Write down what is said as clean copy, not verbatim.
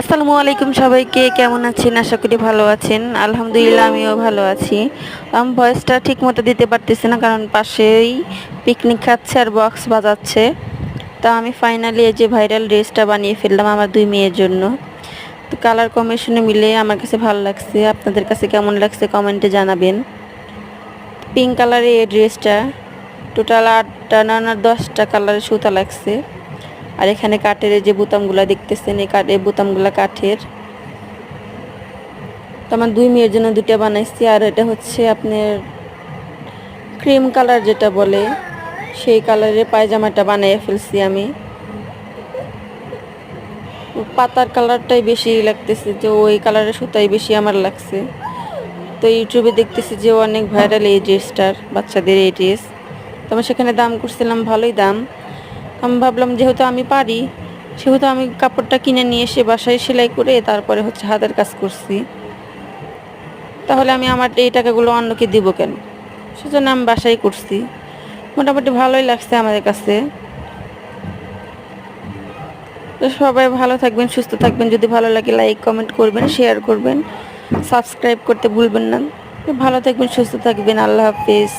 আসসালামু আলাইকুম সবাইকে, কেমন আছেন? আশা করি ভালো আছেন। আলহামদুলিল্লাহ আমিও ভালো আছি। আমি ভয়েসটা ঠিক মতো দিতে পারতেছি না, কারণ পাশেই পিকনিক খাচ্ছে আর বক্স বাজাচ্ছে। তা আমি ফাইনালি এই যে ভাইরাল ড্রেসটা বানিয়ে ফেললাম আমার দুই মেয়ের জন্য। তো কালার কম্বিনেশনে মিলে আমার কাছে ভালো লাগছে। আপনাদের কাছে কেমন লাগছে কমেন্টে জানাবেন। পিঙ্ক কালারের এই ড্রেসটা টোটাল 8টা না 10টা কালারের সুতা লাগছে। আর এখানে কাঠের যে বোতামগুলা দেখতেছেন, এই কাঠের বোতামগুলা কাঠের। তো আমার দুই মেয়ের জন্য দুইটা বানাইছি। আর এটা হচ্ছে আপনার ক্রিম কালার যেটা বলে, সেই কালারের পায়জামাটা বানিয়ে ফেলছি আমি। পাতার কালারটাই বেশি লাগতেছে, যে ওই কালারের সুতাই বেশি আমার লাগছে। তো ইউটিউবে দেখতেছি যে অনেক ভাইরাল এই ড্রেসটার, বাচ্চাদের এই ড্রেস। তো আমি সেখানে দাম করছিলাম, ভালোই দাম। আমি ভাবলাম যেহেতু আমি পারি, সেহেতু আমি কাপড়টা কিনে নিয়ে এসে বাসায় সেলাই করে তারপরে হচ্ছে হাতের কাজ করছি। তাহলে আমি আমার এই টাকাগুলো অন্যকে দিব কেন? সেজন্য আমি বাসায় করছি। মোটামুটি ভালোই লাগছে আমাদের কাছে। তো সবাই ভালো থাকবেন, সুস্থ থাকবেন। যদি ভালো লাগে লাইক কমেন্ট করবেন, শেয়ার করবেন, সাবস্ক্রাইব করতে ভুলবেন না। ভালো থাকবেন, সুস্থ থাকবেন। আল্লাহ হাফিজ।